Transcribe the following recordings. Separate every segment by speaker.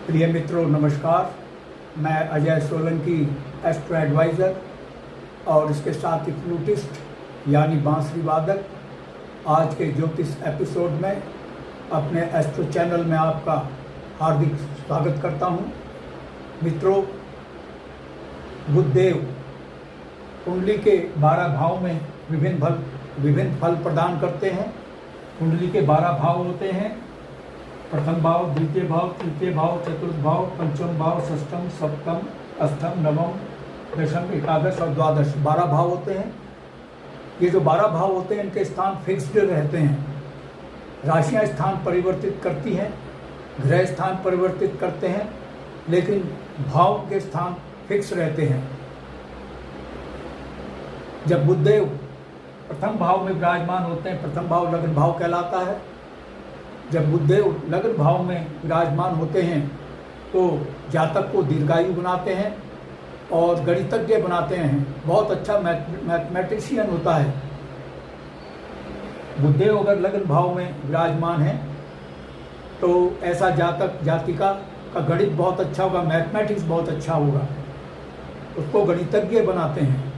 Speaker 1: प्रिय मित्रों नमस्कार। मैं अजय सोलंकी, एस्ट्रो एडवाइज़र और इसके साथ ही फ्लूटिस्ट यानी बांसुरी वादक। आज के ज्योतिष एपिसोड में अपने एस्ट्रो चैनल में आपका हार्दिक स्वागत करता हूं। मित्रों, बुधदेव कुंडली के 12 भाव में विभिन्न फल प्रदान करते हैं। कुंडली के 12 भाव होते हैं: प्रथम भाव, द्वितीय भाव, तृतीय भाव, चतुर्थ भाव, पंचम भाव, षष्ठम, सप्तम, अष्टम, नवम, दशम, एकादश और द्वादश। 12 भाव होते हैं। ये जो 12 भाव होते हैं इनके स्थान फिक्स्ड रहते हैं। राशियां स्थान परिवर्तित करती हैं, ग्रह स्थान परिवर्तित करते हैं, लेकिन भाव के स्थान फिक्स रहते हैं। जब बुधदेव प्रथम भाव में विराजमान होते हैं, प्रथम भाव लग्न भाव कहलाता है। जब बुधदेव लग्न भाव में विराजमान होते हैं तो जातक को दीर्घायु बनाते हैं और गणितज्ञ बनाते हैं। बहुत अच्छा मैथमेटिशियन होता है। बुधदेव अगर लग्न भाव में विराजमान है तो ऐसा जातक जातिका का गणित बहुत अच्छा होगा, मैथमेटिक्स बहुत अच्छा होगा, उसको गणितज्ञ बनाते हैं।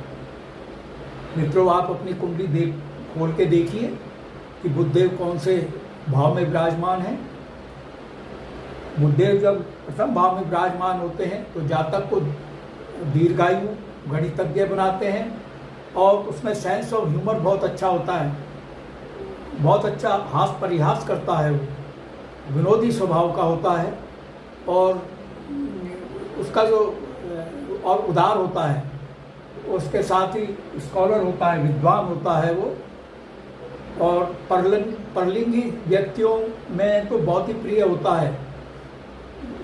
Speaker 1: मित्रों, आप अपनी कुंडली खोल के देखिए कि बुधदेव कौन से भाव में विराजमान है। बुधदेव जब प्रथम भाव में विराजमान होते हैं तो जातक को दीर्घायु गणितज्ञ बनाते हैं और उसमें सेंस ऑफ ह्यूमर बहुत अच्छा होता है। बहुत अच्छा हास परिहास करता है, वो विनोदी स्वभाव का होता है और उसका जो और उदार होता है। उसके साथ ही स्कॉलर होता है, विद्वान होता है वो। और परलिंगी व्यक्तियों में तो बहुत ही प्रिय होता है,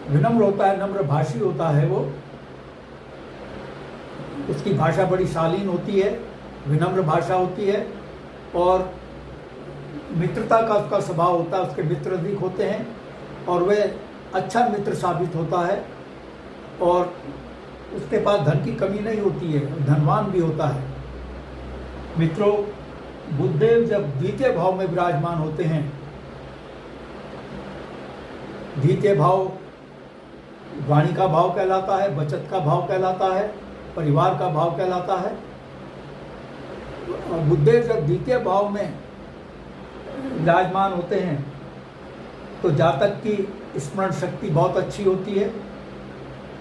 Speaker 1: विनम्र होता है, नम्र भाषी होता है वो। उसकी भाषा बड़ी शालीन होती है, विनम्र भाषा होती है और मित्रता का उसका स्वभाव होता है। उसके मित्र अधिक होते हैं और वह अच्छा मित्र साबित होता है और उसके पास धन की कमी नहीं होती है, धनवान भी होता है। मित्रों, बुधदेव जब द्वितीय भाव में विराजमान होते हैं, द्वितीय भाव वाणी का भाव कहलाता है, बचत का भाव कहलाता है, परिवार का भाव कहलाता है। बुधदेव जब द्वितीय भाव में विराजमान होते हैं तो जातक की स्मरण शक्ति बहुत अच्छी होती है,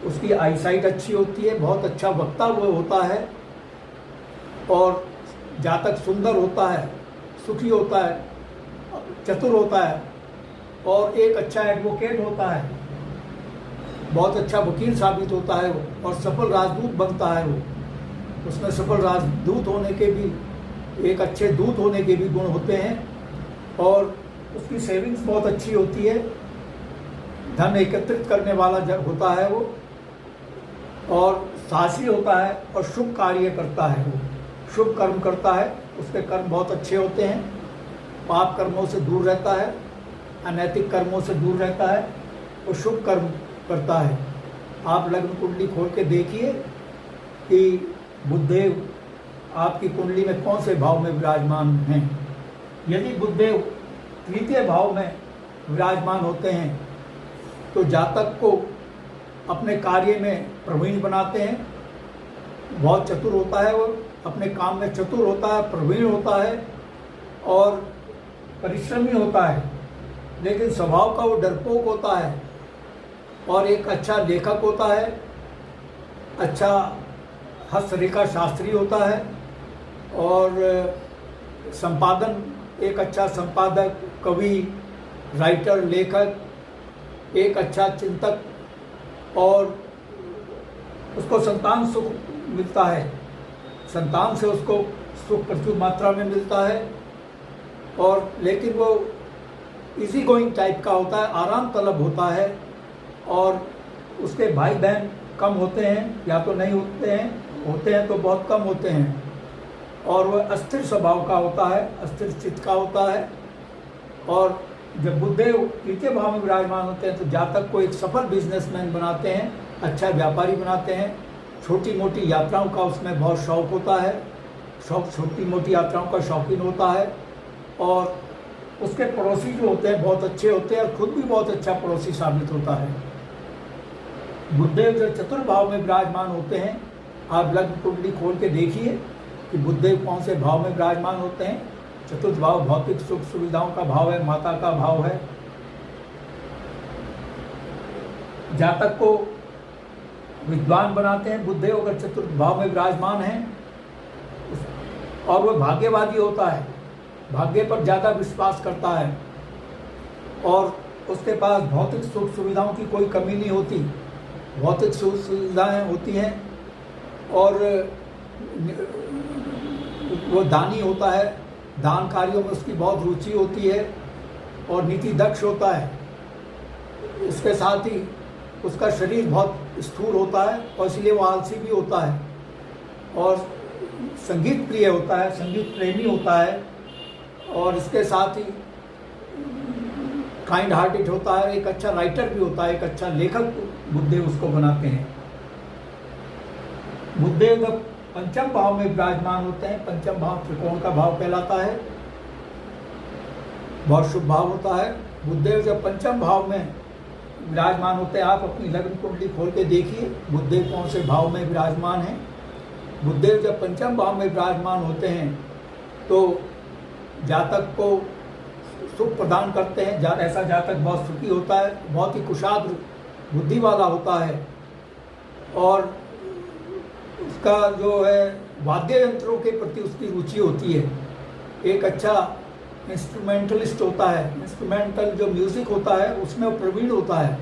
Speaker 1: उसकी आईसाइट अच्छी होती है, बहुत अच्छा वक्ता वो होता है और जातक सुंदर होता है, सुखी होता है, चतुर होता है और एक अच्छा एडवोकेट होता है, बहुत अच्छा वकील साबित होता है वो और सफल राजदूत बनता है वो। उसमें सफल राजदूत होने के भी, एक अच्छे दूत होने के भी गुण होते हैं और उसकी सेविंग्स बहुत अच्छी होती है। धन एकत्रित करने वाला जब होता है वो और साहसी होता है और शुभ कार्य करता है वो, शुभ कर्म करता है। उसके कर्म बहुत अच्छे होते हैं, पाप कर्मों से दूर रहता है, अनैतिक कर्मों से दूर रहता है और शुभ कर्म करता है। आप लग्न कुंडली खोल के देखिए कि बुधदेव आपकी कुंडली में कौन से भाव में विराजमान हैं। यदि बुधदेव तृतीय भाव में विराजमान होते हैं तो जातक को अपने कार्य में प्रवीण बनाते हैं। बहुत चतुर होता है वो, अपने काम में चतुर होता है, प्रवीण होता है और परिश्रमी होता है, लेकिन स्वभाव का वो डरपोक होता है और एक अच्छा लेखक होता है, अच्छा हस्तरेखा शास्त्री होता है और संपादन, एक अच्छा संपादक, कवि, राइटर, लेखक, एक अच्छा चिंतक और उसको संतान सुख मिलता है। संतान से उसको सुख प्रचुर मात्रा में मिलता है और लेकिन वो इजी गोइंग टाइप का होता है, आराम तलब होता है और उसके भाई बहन कम होते हैं या तो नहीं होते हैं तो बहुत कम होते हैं और वह अस्थिर स्वभाव का होता है, अस्थिर चित्त का होता है। और जब बुधदेव तृतीय भाव में विराजमान होते हैं तो जातक को एक सफल बिजनेसमैन बनाते हैं, अच्छा व्यापारी बनाते हैं। छोटी मोटी यात्राओं का उसमें बहुत शौक होता है, छोटी मोटी यात्राओं का शौकीन होता है और उसके पड़ोसी जो होते हैं बहुत अच्छे होते हैं और खुद भी बहुत अच्छा पड़ोसी साबित होता है। बुधदेव जब चतुर्थ भाव में विराजमान होते हैं, आप लग्न कुंडली खोल के देखिए कि बुधदेव कौन से भाव में विराजमान होते हैं। चतुर्थ भाव भौतिक सुख सुविधाओं का भाव है, माता का भाव है। जातक को विद्वान बनाते हैं बुधदेव अगर चतुर्थ भाव में विराजमान है, और वह भाग्यवादी होता है, भाग्य पर ज़्यादा विश्वास करता है, और उसके पास भौतिक सुख सुविधाओं की कोई कमी नहीं होती। भौतिक सुख सुविधाएँ होती हैं, और वो दानी होता है, दान कार्यों में उसकी बहुत रुचि होती है, और नीति दक्ष होता है। इसके साथ ही उसका शरीर बहुत स्थूल होता है, और इसलिए वो आलसी भी होता है, और संगीत प्रिय होता है, संगीत प्रेमी होता है, और इसके साथ ही काइंड हार्टेड होता है, एक अच्छा राइटर भी होता है, एक अच्छा लेखक बुधदेव उसको बनाते हैं। बुधदेव जब पंचम भाव में विराजमान होते हैं, पंचम भाव त्रिकोण का भाव कहलाता है, बहुत शुभ भाव होता है। बुधदेव जब पंचम भाव में विराजमान होते हैं, आप अपनी लग्न कुंडली खोल के देखिए बुधदेव कौन से भाव में विराजमान है। बुधदेव जब पंचम भाव में विराजमान होते हैं तो जातक को सुख प्रदान करते हैं। ऐसा जातक बहुत सुखी होता है, बहुत ही कुशाग्र बुद्धि वाला होता है, और उसका जो है वाद्य यंत्रों के प्रति उसकी रुचि होती है। एक अच्छा इंस्ट्रूमेंटलिस्ट होता है, इंस्ट्रूमेंटल जो म्यूज़िक होता है उसमें वो प्रवीण होता है,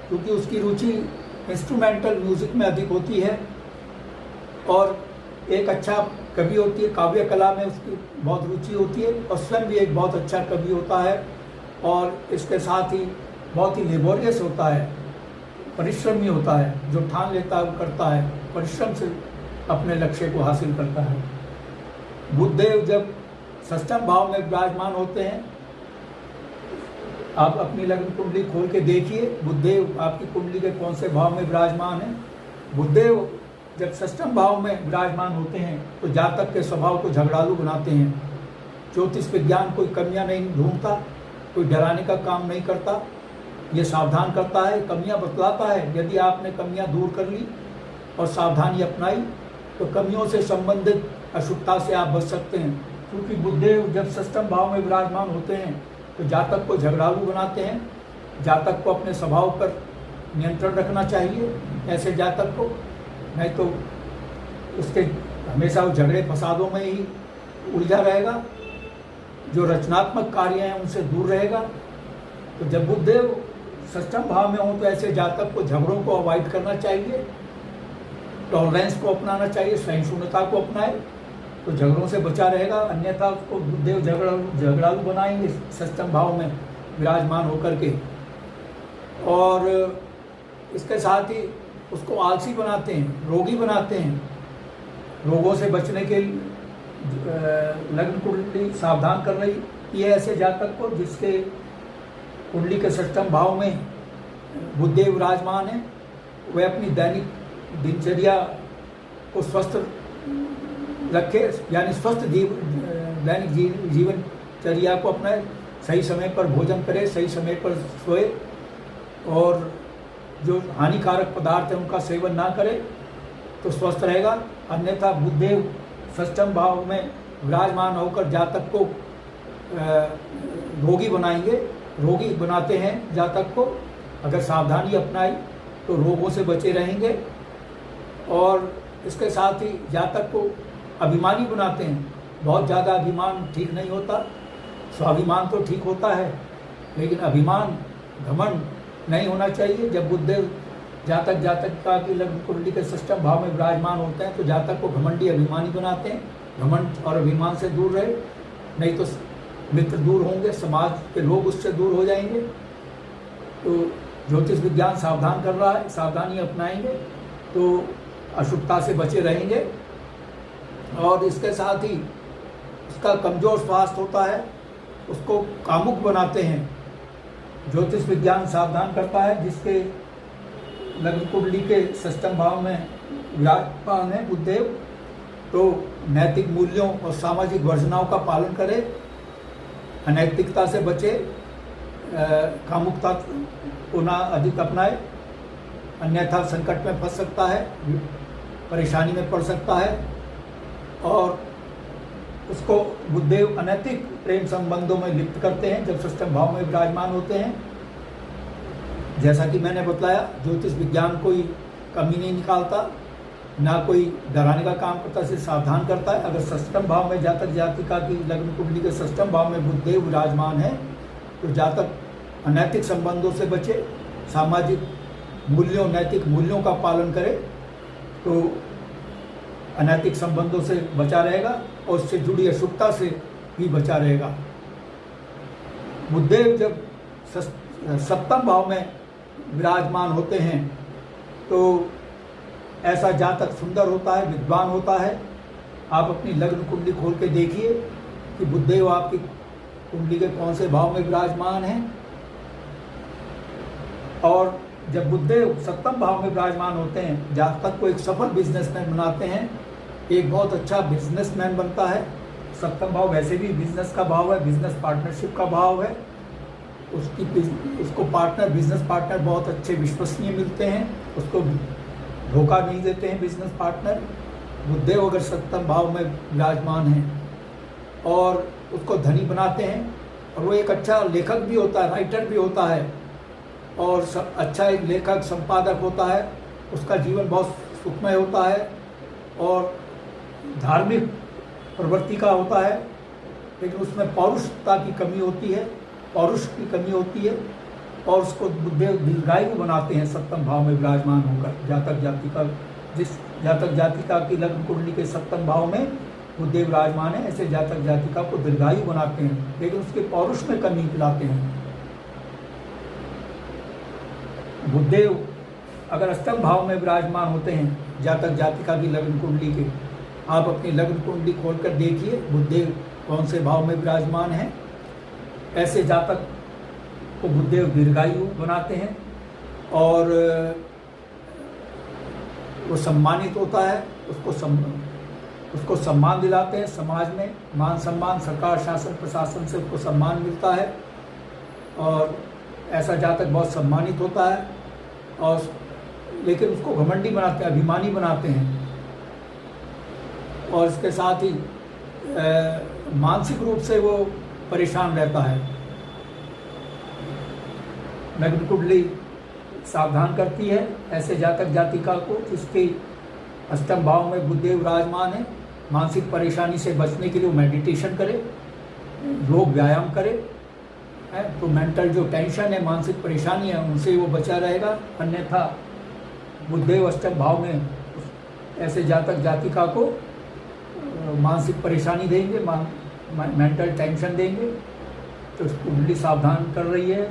Speaker 1: क्योंकि उसकी रुचि इंस्ट्रूमेंटल म्यूज़िक में अधिक होती है। और एक अच्छा कवि होती है, काव्य कला में उसकी बहुत रुचि होती है, और स्वयं भी एक बहुत अच्छा कवि होता है, और इसके साथ ही बहुत ही लेबोरियस होता है, परिश्रमी होता है, जो ठान लेता है वो करता है, परिश्रम से अपने लक्ष्य को हासिल करता है। बुधदेव जब षष्ठम भाव में विराजमान होते हैं, आप अपनी लग्न कुंडली खोल के देखिए बुधदेव आपकी कुंडली के कौन से भाव में विराजमान है। बुधदेव जब षष्ठम भाव में विराजमान होते हैं तो जातक के स्वभाव को झगड़ालू बनाते हैं। ज्योतिष विज्ञान कोई कमियां नहीं ढूंढता, कोई डराने का काम नहीं करता, ये सावधान करता है, कमियां बतलाता है। यदि आपने कमियां दूर कर ली और सावधानी अपनाई तो कमियों से संबंधित अशुभता से आप बच सकते हैं। क्योंकि बुधदेव जब षष्ठम भाव में विराजमान होते हैं तो जातक को झगड़ालू बनाते हैं। जातक को अपने स्वभाव पर नियंत्रण रखना चाहिए ऐसे जातक को, नहीं तो उसके हमेशा वो झगड़े फसादों में ही उलझा रहेगा। जो रचनात्मक कार्य हैं उनसे दूर रहेगा। तो जब बुधदेव षष्ठम भाव में हो तो ऐसे जातक को झगड़ों को अवॉइड करना चाहिए, टॉलरेंस को अपनाना चाहिए, सहिष्णुता को अपनाए तो झगड़ों से बचा रहेगा। अन्यथा उसको बुधदेव झगड़ालू बनाएंगे षष्ठम भाव में विराजमान होकर के, और इसके साथ ही उसको आलसी बनाते हैं, रोगी बनाते हैं। रोगों से बचने के लग्न कुंडली सावधान कर रही है ऐसे जातक को जिसके कुंडली के षष्ठम भाव में बुधदेव विराजमान है। वह अपनी दैनिक दिनचर्या को स्वस्थ रखे, यानी स्वस्थ दैनिक जीवनचर्या को अपनाए, सही समय पर भोजन करे, सही समय पर सोए, और जो हानिकारक पदार्थ है उनका सेवन ना करे तो स्वस्थ रहेगा। अन्यथा बुधदेव षष्ठम भाव में विराजमान होकर जातक को रोगी बनाएंगे, रोगी बनाते हैं जातक को। अगर सावधानी अपनाई तो रोगों से बचे रहेंगे। और इसके साथ ही जातक को अभिमानी बनाते हैं। बहुत ज़्यादा अभिमान ठीक नहीं होता, स्वाभिमान तो ठीक होता है, लेकिन अभिमान घमंड नहीं होना चाहिए। जब बुधदेव जातक की लग्न कुंडली के षष्ठम भाव में विराजमान होते हैं तो जातक को घमंडी अभिमानी बनाते हैं। घमंड और अभिमान से दूर रहे, नहीं तो मित्र दूर होंगे, समाज के लोग उससे दूर हो जाएंगे। तो ज्योतिष विज्ञान सावधान कर रहा है, सावधानी अपनाएंगे तो अशुभता से बचे रहेंगे। और इसके साथ ही उसका कमज़ोर स्वास्थ्य होता है, उसको कामुक बनाते हैं। ज्योतिष विज्ञान सावधान करता है जिसके लग्न कुंडली के षष्ठम भाव में विराजमान है बुधदेव, तो नैतिक मूल्यों और सामाजिक वर्जनाओं का पालन करे, अनैतिकता से बचे, कामुकता को ना अधिक अपनाए। अन्यथा संकट में फंस सकता है, परेशानी में पड़ सकता है। और उसको बुधदेव अनैतिक प्रेम संबंधों में लिप्त करते हैं जब षष्ठम भाव में विराजमान होते हैं। जैसा कि मैंने बतलाया, ज्योतिष विज्ञान कोई कमी नहीं निकालता, ना कोई डराने का काम करता, सिर्फ सावधान करता है। अगर षष्ठम भाव में जातक जातिका की लग्न कुंडली के षष्ठम भाव में बुधदेव विराजमान है तो जातक अनैतिक संबंधों से बचे, सामाजिक मूल्यों, नैतिक मूल्यों का पालन करे तो अनैतिक संबंधों से बचा रहेगा और उससे जुड़ी अशुभता से भी बचा रहेगा। बुधदेव जब सप्तम भाव में विराजमान होते हैं तो ऐसा जातक सुंदर होता है, विद्वान होता है। आप अपनी लग्न कुंडली खोल के देखिए कि बुधदेव आपकी कुंडली के कौन से भाव में विराजमान हैं। और जब बुधदेव सप्तम भाव में विराजमान होते हैं, जातक को एक सफल बिजनेसमैन बनाते हैं, एक बहुत अच्छा बिजनेसमैन बनता है। सप्तम भाव वैसे भी बिजनेस का भाव है, बिजनेस पार्टनरशिप का भाव है। उसको पार्टनर, बिजनेस पार्टनर बहुत अच्छे विश्वसनीय मिलते हैं, उसको धोखा नहीं देते हैं बिजनेस पार्टनर। बुधदेव अगर सप्तम भाव में विराजमान है और उसको धनी बनाते हैं, और वो एक अच्छा लेखक भी होता है, राइटर भी होता है, और अच्छा एक लेखक संपादक होता है। उसका जीवन बहुत सुखमय होता है और धार्मिक प्रवृत्ति का होता है, लेकिन उसमें पौरुषता की कमी होती है, पौरुष की कमी होती है। और उसको बुधदेव दीर्घायु बनाते हैं सप्तम भाव में विराजमान होकर। जातक जातिका, जिस जातक जातिका की लग्न कुंडली के सप्तम भाव में बुधदेव विराजमान है, ऐसे जातक जातिका को दीर्घायु बनाते हैं, लेकिन उसके पौरुष में कमी लाते हैं। बुधदेव अगर अष्टम भाव में विराजमान होते हैं जातक जातिका की लग्न कुंडली के, आप अपनी लग्न कुंडली खोलकर देखिए बुधदेव कौन से भाव में विराजमान है। ऐसे जातक को बुधदेव दीर्घायु बनाते हैं और वो सम्मानित होता है, उसको सम्मान दिलाते हैं। समाज में मान सम्मान, सरकार शासन प्रशासन से उसको सम्मान मिलता है और ऐसा जातक बहुत सम्मानित होता है। और लेकिन उसको घमंडी बनाते हैं, अभिमानी बनाते हैं, और इसके साथ ही मानसिक रूप से वो परेशान रहता है। लग्न कुंडली सावधान करती है ऐसे जातक जातिका को जिसके अष्टम भाव में बुधदेव विराजमान है। मानसिक परेशानी से बचने के लिए वो मेडिटेशन करे, योग व्यायाम करे, है तो मेंटल जो टेंशन है, मानसिक परेशानी है, उनसे वो बचा रहेगा। अन्यथा बुधदेव अष्टम भाव में ऐसे जातक जातिका को मानसिक परेशानी देंगे, मेंटल टेंशन देंगे। तो कुंडली सावधान कर रही है,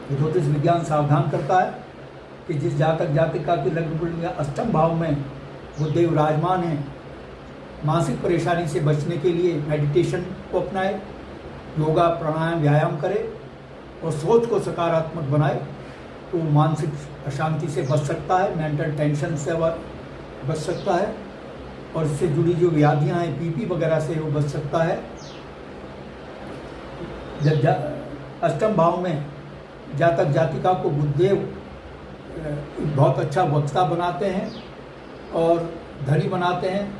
Speaker 1: ज्योतिष विज्ञान सावधान करता है कि जिस जातक जातिका की लग्न कुंडली अष्टम भाव में बुधदेव विराजमान है, मानसिक परेशानी से बचने के लिए मेडिटेशन को अपनाए, योगा प्राणायाम व्यायाम करे और सोच को सकारात्मक बनाए तो मानसिक अशांति से बच सकता है, मेंटल टेंशन से बच सकता है, और इससे जुड़ी जो व्याधियाँ हैं पीपी वगैरह से वो बच सकता है। जब अष्टम भाव में जातक जातिका को बुधदेव बहुत अच्छा वक्ता बनाते हैं और धनी बनाते हैं,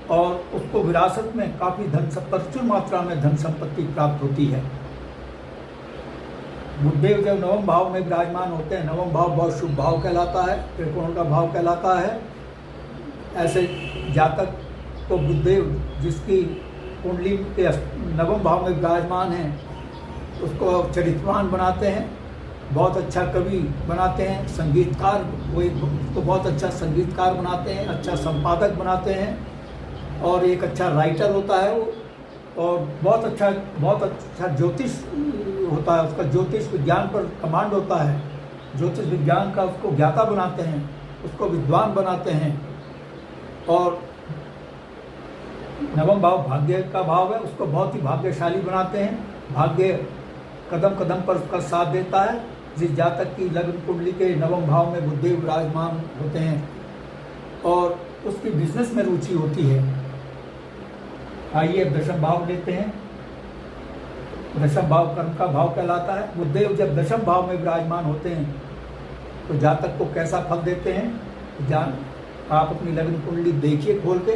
Speaker 1: और उसको विरासत में काफ़ी प्रचुर मात्रा में धन संपत्ति प्राप्त होती है। बुधदेव जब नवम भाव में विराजमान होते हैं, नवम भाव बहुत शुभ भाव कहलाता है, त्रिकोण का भाव कहलाता है। ऐसे जातक को बुधदेव जिसकी कुंडली के नवम भाव में विराजमान है उसको चरित्रवान बनाते हैं, बहुत अच्छा कवि बनाते हैं, संगीतकार, वो उसको बहुत अच्छा संगीतकार बनाते हैं, अच्छा संपादक बनाते हैं, और एक अच्छा राइटर होता है वो, और बहुत अच्छा ज्योतिष होता है। उसका ज्योतिष विज्ञान पर कमांड होता है, ज्योतिष विज्ञान का उसको ज्ञाता बनाते हैं, उसको विद्वान बनाते हैं। और नवम भाव भाग्य का भाव है, उसको बहुत ही भाग्यशाली बनाते हैं। भाग्य कदम कदम पर उसका साथ देता है। जिस जातक की लग्न कुंडली के नवम भाव में बुधदेव विराजमान होते हैं और उसकी बिजनेस में रुचि होती है। आइए अब दशम भाव लेते हैं। दशम भाव कर्म का भाव कहलाता है। बुधदेव जब दशम भाव में विराजमान होते हैं तो जातक को कैसा फल देते हैं जान आप अपनी लग्न कुंडली देखिए खोल के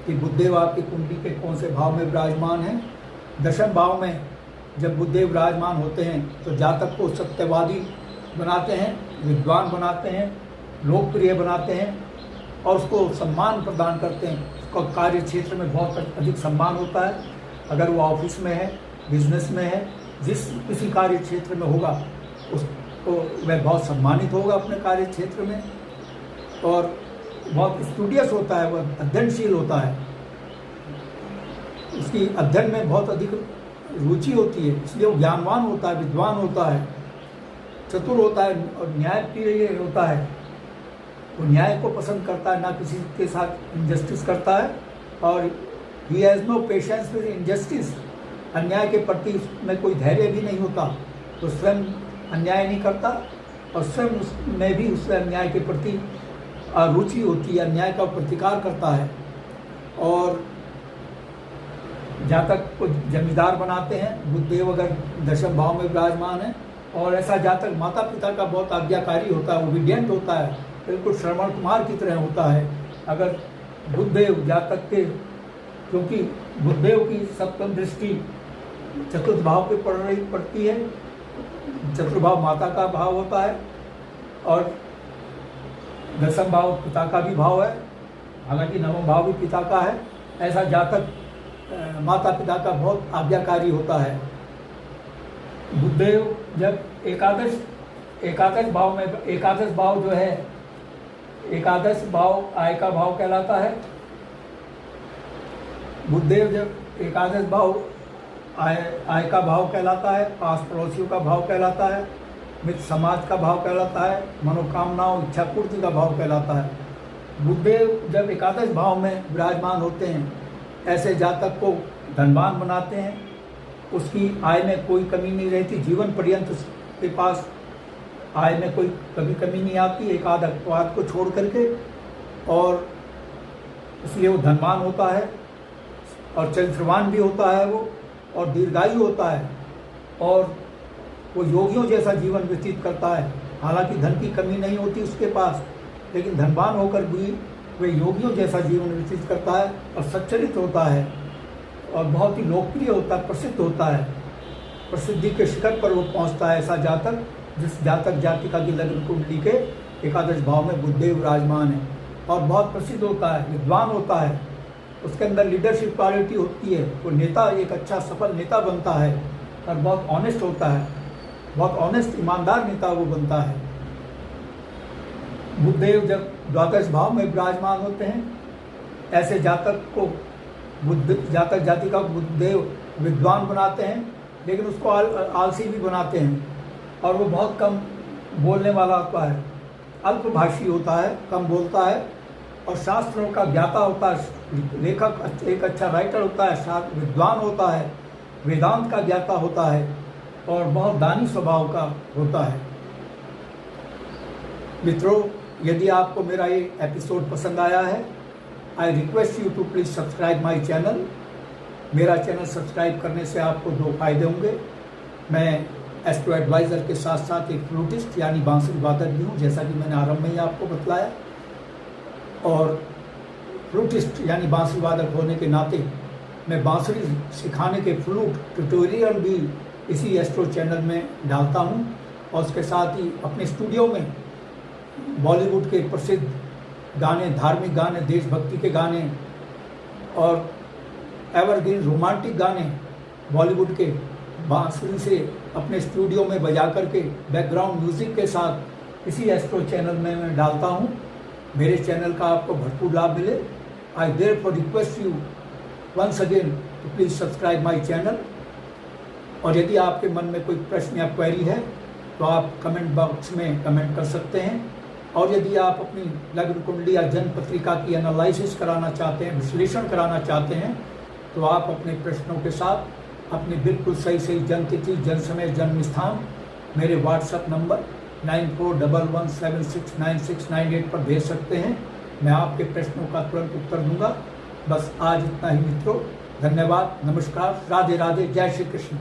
Speaker 1: कि बुधदेव आपकी कुंडली के कौन से भाव में विराजमान हैं। दशम भाव में जब बुधदेव विराजमान होते हैं तो जातक को सत्यवादी बनाते हैं, विद्वान बनाते हैं, लोकप्रिय बनाते हैं और उसको सम्मान प्रदान करते हैं। उसका कार्य क्षेत्र में बहुत अधिक सम्मान होता है। अगर वो ऑफिस में है, बिजनेस में है, जिस किसी कार्य क्षेत्र में होगा उसको वह बहुत सम्मानित होगा अपने कार्य क्षेत्र में और बहुत स्टूडियस होता है, वह अध्ययनशील होता है, उसकी अध्ययन में बहुत अधिक रुचि होती है, इसलिए वो ज्ञानवान होता है, विद्वान होता है, चतुर होता है और न्यायप्रिय होता है। वो न्याय को पसंद करता है, ना किसी के साथ इनजस्टिस करता है और he has no patience with injustice. अन्याय के प्रति उसमें कोई धैर्य भी नहीं होता, तो स्वयं अन्याय नहीं करता और स्वयं उसमें भी उससे अन्याय के प्रति रुचि होती है, अन्याय का प्रतिकार करता है। और जातक को जमींदार बनाते हैं बुधदेव अगर दशम भाव में विराजमान है और ऐसा जातक माता पिता का बहुत आज्ञाकारी होता है, ओबीडियंट होता है, बिल्कुल श्रवण कुमार की तरह होता है। अगर बुधदेव जातक के, क्योंकि बुधदेव की सप्तम दृष्टि चतुर्थ भाव पे पड़ती है, चतुर्भाव माता का भाव होता है और दशम भाव पिता का भी भाव है, हालांकि नवम भाव भी पिता का है। ऐसा जातक माता पिता का बहुत आज्ञाकारी होता है। बुधदेव जब एकादश भाव में, एकादश भाव जो है, एकादश भाव आय का भाव कहलाता है। बुधदेव जब एकादश भाव आय का भाव कहलाता है, पास पड़ोसियों का भाव कहलाता है, मित्र समाज का भाव कहलाता है, मनोकामनाओं इच्छा पूर्ति का भाव कहलाता है। बुधदेव जब एकादश भाव में विराजमान होते हैं ऐसे जातक को धनवान बनाते हैं, उसकी आय में कोई कमी नहीं रहती, जीवन पर्यंत उसके पास आय में कोई कभी कमी नहीं आती एक आध अपवाद को छोड़ करके, और इसलिए वो धनवान होता है और चरित्रवान भी होता है वो, और दीर्घायु होता है और वो योगियों जैसा जीवन व्यतीत करता है। हालांकि धन की कमी नहीं होती उसके पास, लेकिन धनवान होकर भी वे योगियों जैसा जीवन व्यतीत करता है और सच्चरित होता है और बहुत ही लोकप्रिय होता है, प्रसिद्ध होता है, प्रसिद्धि के शिखर पर वो पहुंचता है। ऐसा जातक जिस जातक जातिका की लग्न कुंडली के एकादश भाव में बुधदेव विराजमान है और बहुत प्रसिद्ध होता है, विद्वान होता है, उसके अंदर लीडरशिप क्वालिटी होती है, वो नेता, एक अच्छा सफल नेता बनता है और बहुत ऑनेस्ट होता है, बहुत ऑनेस्ट ईमानदार नेता वो बनता है। बुधदेव जब द्वादश भाव में विराजमान होते हैं ऐसे जातक को जातक जातिका को बुधदेव विद्वान बनाते हैं, लेकिन उसको आलसी भी बनाते हैं और वो बहुत कम बोलने वाला होता है, अल्पभाषी होता है, कम बोलता है और शास्त्रों का ज्ञाता होता है, लेखक एक अच्छा राइटर होता है, विद्वान होता है, वेदांत का ज्ञाता होता है और बहुत दानी स्वभाव का होता है। मित्रों, यदि आपको मेरा ये एपिसोड पसंद आया है, I request you to please subscribe my channel. मेरा चैनल सब्सक्राइब करने से आपको दो फायदे होंगे। मैं एस्ट्रो एडवाइज़र के साथ साथ एक फ्लूटिस्ट यानी बांसुरी वादक भी हूँ, जैसा कि मैंने आरंभ में ही आपको बतलाया, और फ्लूटिस्ट यानी बांसुरी वादक होने के नाते मैं बांसुरी सिखाने के फ्लूट ट्यूटोरियल भी इसी एस्ट्रो चैनल में डालता हूँ और उसके साथ ही अपने स्टूडियो में बॉलीवुड के प्रसिद्ध गाने, धार्मिक गाने, देशभक्ति के गाने और एवरग्रीन रोमांटिक गाने बॉलीवुड के बांसुरी से अपने स्टूडियो में बजा करके बैकग्राउंड म्यूजिक के साथ इसी एस्ट्रो चैनल में मैं डालता हूँ। मेरे चैनल का आपको भरपूर लाभ मिले। I therefore request you once again to please subscribe my channel. और यदि आपके मन में कोई प्रश्न या क्वेरी है तो आप कमेंट बॉक्स में कमेंट कर सकते हैं, और यदि आप अपनी लग्न कुंडली या जन्म पत्रिका की एनालिसिस कराना चाहते हैं, विश्लेषण कराना चाहते हैं, तो आप अपने प्रश्नों के साथ अपनी बिल्कुल सही जन्म तिथि, जन्म समय, जन्म स्थान मेरे व्हाट्सएप नंबर 9411769698 पर भेज सकते हैं। मैं आपके प्रश्नों का तुरंत उत्तर दूंगा। बस आज इतना ही मित्रों, धन्यवाद, नमस्कार, राधे राधे, जय श्री कृष्ण।